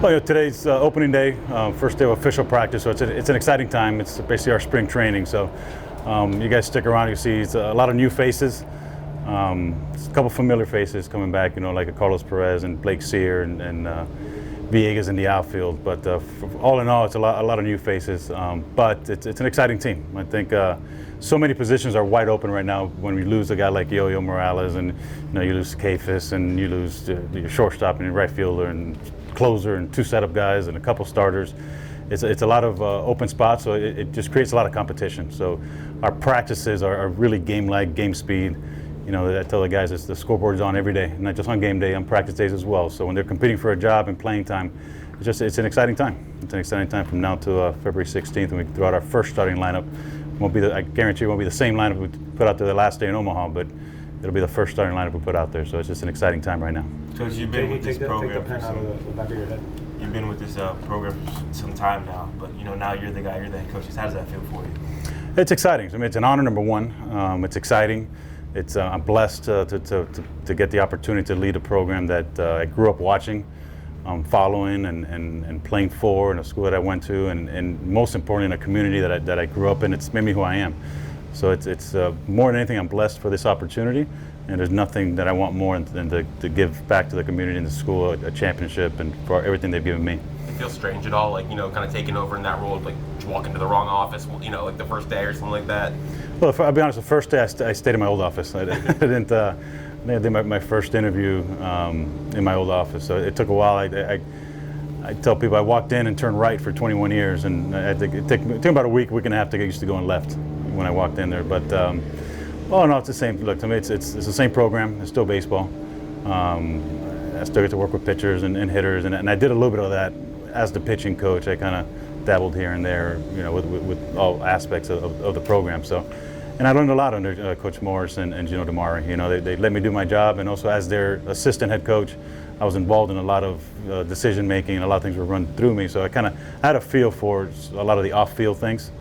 Well, today's opening day, first day of official practice, so it's an exciting time. It's basically our spring training, so you guys stick around. You see it's a lot of new faces, a couple familiar faces coming back, like a Carlos Perez and Blake Sear and Villegas in the outfield. But all in all, it's a lot of new faces, but it's an exciting team. I think so many positions are wide open right now. When we lose a guy like Yo-Yo Morales, and you lose Kafis, and you lose your shortstop and your right fielder and closer and two setup guys and a couple starters. It's a lot of open spots, so it just creates a lot of competition. So our practices are really game-like, game speed. I tell the guys the scoreboard's on every day, not just on game day, on practice days as well. So when they're competing for a job and playing time, it's an exciting time. It's an exciting time from now to February 16th, when we throw out our first starting lineup. I guarantee it won't be the same lineup we put out there the last day in Omaha, but it'll be the first starting lineup we put out there. So it's just an exciting time right now. Coach, you've been with this program take the pen out of the back of your head. You've been with this program for some time now, but now you're the guy, you're the head coach. How does that feel for you? It's exciting. I mean, it's an honor, number one. It's exciting. I'm blessed to get the opportunity to lead a program that I grew up watching, following, and playing for, in a school that I went to, and most importantly, in a community that I grew up in. It's made me who I am. So it's more than anything, I'm blessed for this opportunity, and there's nothing that I want more than to give back to the community and the school a championship, and for everything they've given me. It feels strange at all, kind of taking over in that role, like walk into the wrong office, like the first day or something like that? Well, I'll be honest, the first day I stayed in my old office. I didn't did my first interview in my old office, so it took a while. I tell people I walked in and turned right for 21 years, and it took about a week and a half to get used to going left when I walked in there. But oh no, it's the same. Look, to me, it's the same program. It's still baseball. I still get to work with pitchers and hitters, and I did a little bit of that as the pitching coach. I kind of dabbled here and there, with all aspects of the program. So, and I learned a lot under Coach Morris and Gino DeMari. They let me do my job, and also as their assistant head coach, I was involved in a lot of decision making, and a lot of things were run through me. So I had a feel for a lot of the off-field things.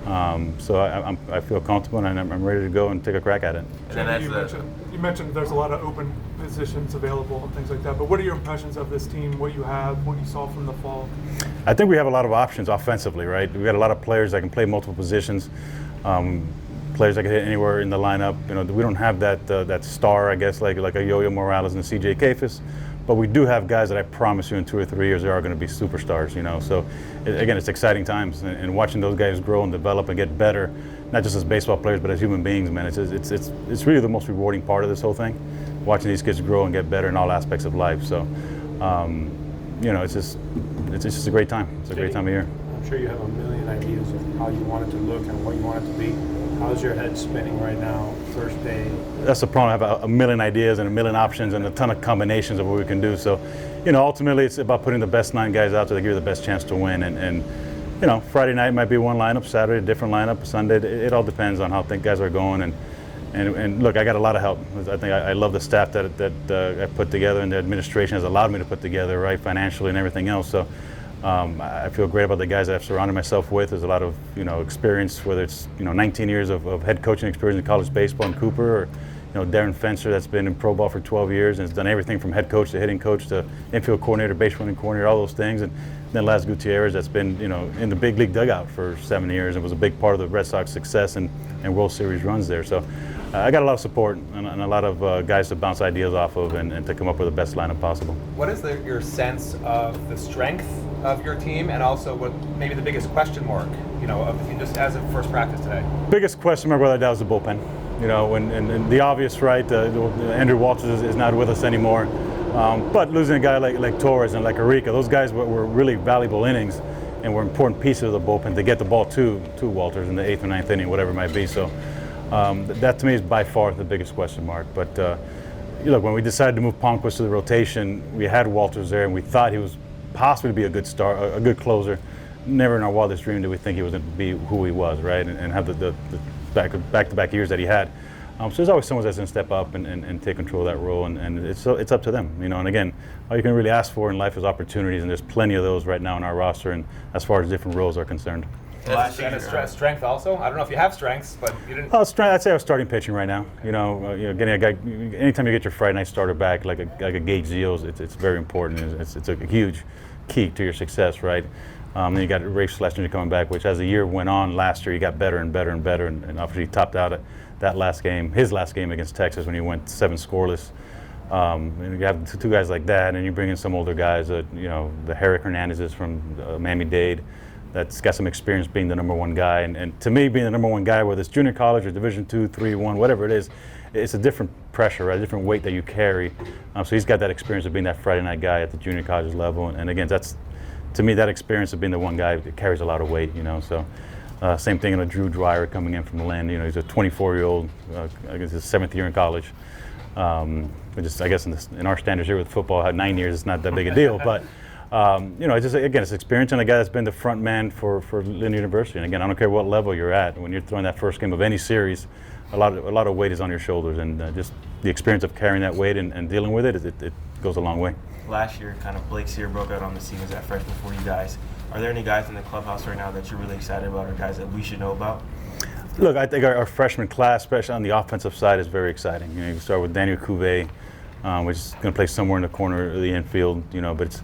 So I feel comfortable, and I'm ready to go and take a crack at it. And then you mentioned there's a lot of open positions available and things like that, but what are your impressions of this team, what you have, what you saw from the fall? I think we have a lot of options offensively, right? We've got a lot of players that can play multiple positions, players that can hit anywhere in the lineup. We don't have that star, I guess, like a Yo-Yo Morales and a CJ Kafis, but we do have guys that I promise you in 2 or 3 years they are going to be superstars, So again, it's exciting times, and watching those guys grow and develop and get better, not just as baseball players but as human beings, man. It's really the most rewarding part of this whole thing, watching these kids grow and get better in all aspects of life. So it's just a great time. It's a great time of year. I'm sure you have a million ideas of how you want it to look and what you want it to be. How's your head spinning right now, first day? That's the problem. I have a million ideas and a million options and a ton of combinations of what we can do. So, ultimately it's about putting the best 9 guys out there to give you the best chance to win. And Friday night might be one lineup, Saturday a different lineup, Sunday. It all depends on how guys are going. And look, I got a lot of help. I think I love the staff that I put together, and the administration has allowed me to put together, right, financially and everything else. So I feel great about the guys that I've surrounded myself with. There's a lot of experience, whether it's 19 years of head coaching experience in college baseball in Cooper, or Darren Fencer that's been in pro ball for 12 years and has done everything from head coach to hitting coach to infield coordinator, base running coordinator, all those things. And then Laz Gutierrez that's been in the big league dugout for 7 years and was a big part of the Red Sox success and World Series runs there. So I got a lot of support and a lot of guys to bounce ideas off of and to come up with the best lineup possible. What is your sense of the strength of your team, and also what maybe the biggest question mark, of the team just as of first practice today? Biggest question mark without doubt is the bullpen. And the obvious, right? Andrew Walters is not with us anymore, but losing a guy like Torres and like Arteaga, those guys were really valuable innings and were important pieces of the bullpen to get the ball to Walters in the 8th or 9th inning, whatever it might be. So that to me is by far the biggest question mark. But look, when we decided to move Palmquist to the rotation, we had Walters there, and we thought he was possibly be a good a good closer. Never in our wildest dream did we think he was going to be who he was, right, and have the back-to-back years that he had. So there's always someone that's going to step up and take control of that role, and it's up to them, And again, all you can really ask for in life is opportunities, and there's plenty of those right now in our roster, and as far as different roles are concerned. Strength also? I don't know if you have strengths, but you didn't. I'd say I was starting pitching right now. Getting a guy. Anytime you get your Friday night starter back, like a Gage Zeals, it's very important. It's a huge key to your success, right? Then you got Rafe Schlesinger coming back, which as the year went on last year, he got better and better and better, and obviously he topped out at that last game, his last game against Texas when he went 7 scoreless. And you have two guys like that, and you bring in some older guys, the Herrick Hernandez's from Miami-Dade, that's got some experience being the number 1 guy. And to me, being the number 1 guy, whether it's junior college or Division II, 3, 1, whatever it is, it's a different pressure, right? A different weight that you carry. So he's got that experience of being that Friday night guy at the junior college level. And again, that's, to me, that experience of being the 1 guy, it carries a lot of weight, So same thing in a Drew Dwyer coming in from Lynn. He's a 24-year-old, I guess his 7th year in college. Which is, I guess, in our standards here with football, had 9 years, it's not that big a deal. But it's just, again, it's experience, and a guy that's been the front man for Lynn University. And again, I don't care what level you're at. When you're throwing that first game of any series, a lot of weight is on your shoulders, and just the experience of carrying that weight and dealing with it goes a long way. Last year, kind of Blake Sear broke out on the scene as that freshman for you guys. Are there any guys in the clubhouse right now that you're really excited about, or guys that we should know about? Look, I think our freshman class, especially on the offensive side, is very exciting. You start with Daniel Cuvée, which is going to play somewhere in the corner of the infield. But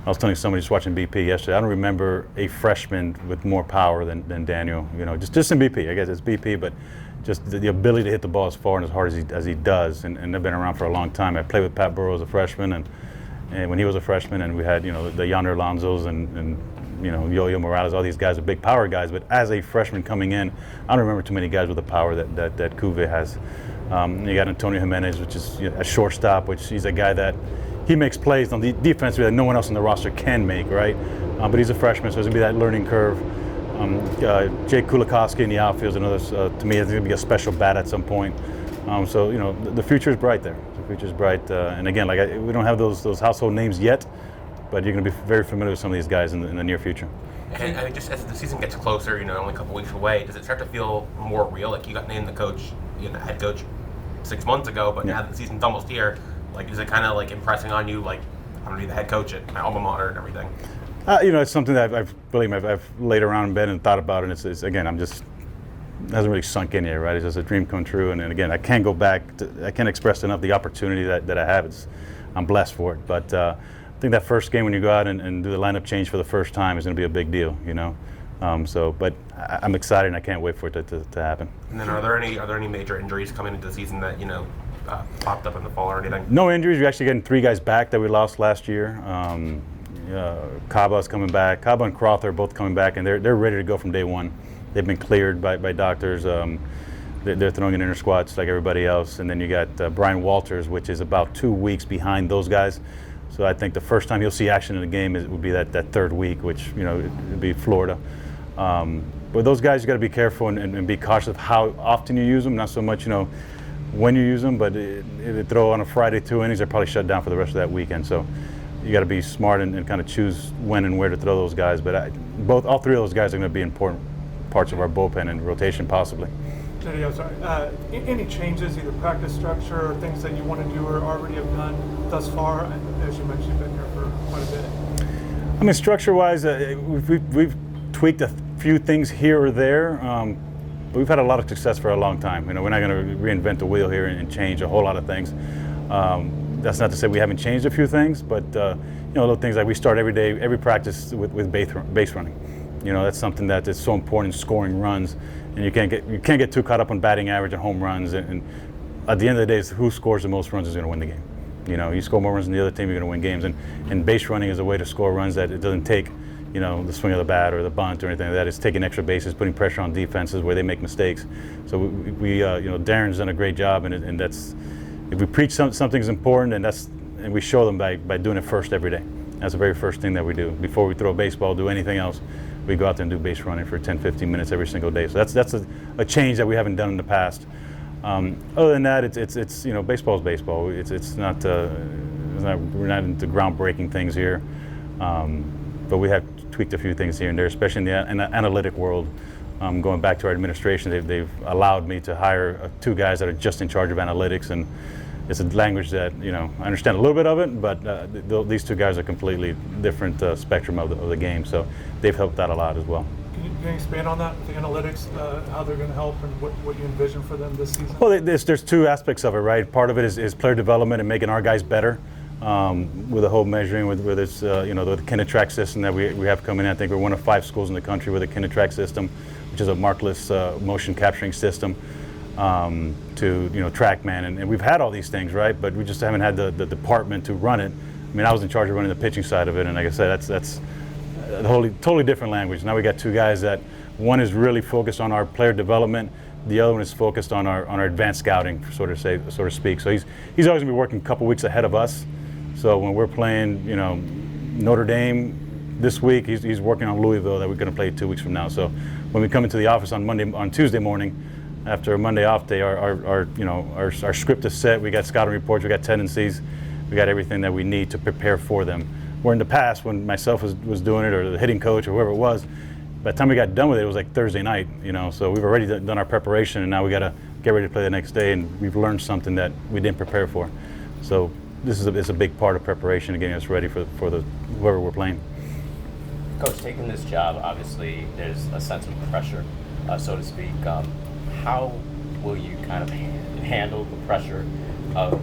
I was telling somebody just watching BP yesterday, I don't remember a freshman with more power than Daniel. Just in BP. I guess it's BP, but just the ability to hit the ball as far and as hard as he does. And they've been around for a long time. I played with Pat Burrow as a freshman, and when he was a freshman, and we had the Yonder Alonzos and Yo-Yo Morales, all these guys are big power guys, but as a freshman coming in, I don't remember too many guys with the power that Cuvée has. You got Antonio Jimenez, which is a shortstop, which he's a guy that he makes plays on the defense that no one else on the roster can make, right? But he's a freshman, so there's gonna be that learning curve. Jake Kulikowski in the outfield is another, to me, it's gonna be a special bat at some point. So the future is bright there. The future is bright, and again, we don't have those household names yet, but you're going to be very familiar with some of these guys in the near future. And just as the season gets closer, only a couple weeks away, does it start to feel more real? Like you got named the coach, head coach 6 months ago, but now that the season's almost here, is it kind of impressing on you, I'm going to be the head coach at my alma mater and everything? It's something that I've laid around in bed and thought about, and it's again, it hasn't really sunk in yet, right? It's just a dream come true, and again, I can't go back. I can't express enough the opportunity that I have. I'm blessed for it, but I think that first game when you go out and do the lineup change for the first time is going to be a big deal, But I'm excited and I can't wait for it to happen. And then, are there any major injuries coming into the season that popped up in the fall or anything? No injuries. We're actually getting 3 guys back that we lost last year. Caba's coming back. Caba and Croth are both coming back, and they're ready to go from day one. They've been cleared by doctors. They're throwing in inner squats like everybody else. And then you got Brian Walters, which is about 2 weeks behind those guys. So I think the first time he'll see action in the game would be that 3rd week, which it'd be Florida. But those guys, you got to be careful and be cautious of how often you use them. Not so much when you use them, but if they throw on a Friday 2 innings, they're probably shut down for the rest of that weekend. So you got to be smart and kind of choose when and where to throw those guys. But all 3 of those guys are going to be important parts of our bullpen and rotation possibly. JD, I'm sorry. Any changes, either practice structure or things that you want to do or already have done thus far? As you mentioned, you've been here for quite a bit. Structure-wise, we've tweaked a few things here or there, but we've had a lot of success for a long time. We're not going to reinvent the wheel here and change a whole lot of things. That's not to say we haven't changed a few things, but little things like we start every day, every practice with base running. That's something that is so important in scoring runs, and you can't get too caught up on batting average and home runs. And at the end of the day, it's who scores the most runs is going to win the game. You score more runs than the other team, you're going to win games. And base running is a way to score runs that it doesn't take, the swing of the bat or the bunt or anything like that. It's taking extra bases, putting pressure on defenses where they make mistakes. So we Darren's done a great job, and that's, if we preach something's important, and we show them by doing it first every day. That's the very first thing that we do. Before we throw a baseball, do anything else, we go out there and do base running for 10, 15 minutes every single day. So that's a change that we haven't done in the past. Other than that, it's baseball is baseball. It's not we're not into groundbreaking things here, but we have tweaked a few things here and there, especially in the analytic world. Going back to our administration, they've allowed me to hire 2 guys that are just in charge of analytics, and it's a language that I understand a little bit of it, but these 2 guys are completely different spectrum of the game, so they've helped out a lot as well. Can you expand on that, the analytics, how they're going to help, and what you envision for them this season? Well, there's 2 aspects of it, right? Part of it is player development and making our guys better. with the whole measuring, with this, the Kinetrack system that we have coming in. I think we're one of 5 schools in the country with a Kinetrack system, which is a markless motion capturing system to TrackMan, and we've had all these things, right? But we just haven't had the department to run it. I mean, I was in charge of running the pitching side of it, and like I said, that's a totally different language. Now we got 2 guys that one is really focused on our player development. The other one is focused on our advanced scouting, so to speak. So he's always gonna be working a couple weeks ahead of us. So when we're playing, Notre Dame this week, he's working on Louisville that we're gonna play 2 weeks from now. So when we come into the office on Tuesday morning, after a Monday off day, our script is set. We got scouting reports, we got tendencies, we got everything that we need to prepare for them. Where in the past, when myself was doing it, or the hitting coach, or whoever it was, by the time we got done with it, it was like Thursday night, so we've already done our preparation, and now we got to get ready to play the next day, and we've learned something that we didn't prepare for. So this is a big part of preparation and getting us ready for whoever we're playing. Coach, taking this job, obviously there's a sense of pressure, so to speak. How will you kind of handle the pressure of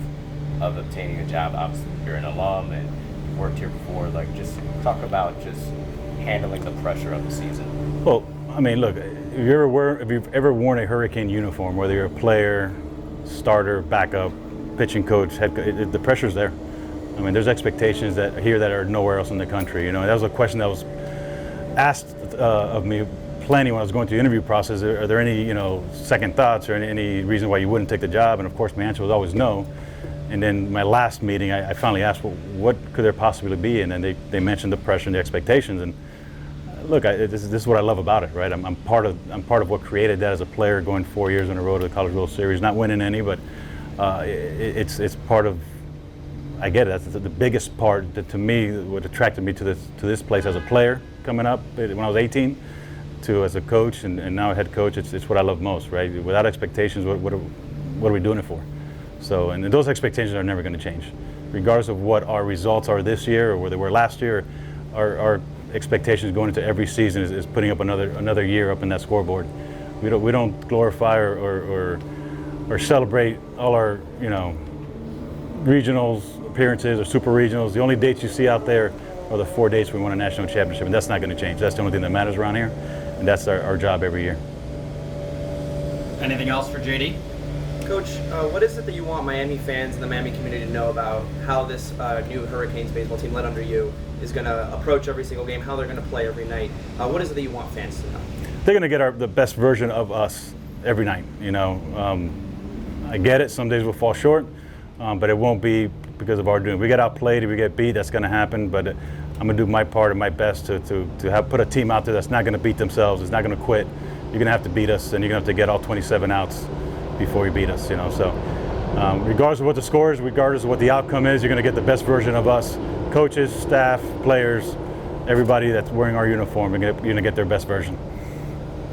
obtaining a job? Obviously you're an alum and you've worked here before. Like, just talk about just handling the pressure of the season. Well, I mean, look, if you've ever worn a Hurricane uniform, whether you're a player, starter, backup, pitching coach, the pressure's there. I mean, there's expectations that are nowhere else in the country. That was a question that was asked of me plenty when I was going through the interview process. Are there any, second thoughts or any reason why you wouldn't take the job? And of course, my answer was always no. And then my last meeting, I finally asked, well, what could there possibly be? And then they mentioned the pressure and the expectations. And look, this is what I love about it, right? I'm part of what created that as a player, going 4 years in a row to the College World Series, not winning any, but it's part of. I get it. That's the biggest part that, to me, what attracted me to this place as a player coming up when I was 18, to as a coach and now a head coach. It's what I love most, right? Without expectations, what are we doing it for? So, and those expectations are never going to change, regardless of what our results are this year or where they were last year. Our expectations going into every season is putting up another year up in that scoreboard. We don't glorify or celebrate all our regionals appearances or super regionals. The only dates you see out there are the 4 dates we won a national championship, and that's not going to change. That's the only thing that matters around here, and that's our job every year. Anything else for JD? Coach, what is it that you want Miami fans and the Miami community to know about how this new Hurricanes baseball team led under you is going to approach every single game, how they're going to play every night? What is it that you want fans to know? They're going to get the best version of us every night. I get it. Some days we'll fall short, but it won't be because of our doing. We get outplayed, if we get beat, that's going to happen. But I'm going to do my part and my best to put a team out there that's not going to beat themselves, is not going to quit. You're going to have to beat us, and you're going to have to get all 27 outs before you beat us. So regardless of what the score is, regardless of what the outcome is, you're going to get the best version of us. Coaches, staff, players, everybody that's wearing our uniform, you're going to get their best version.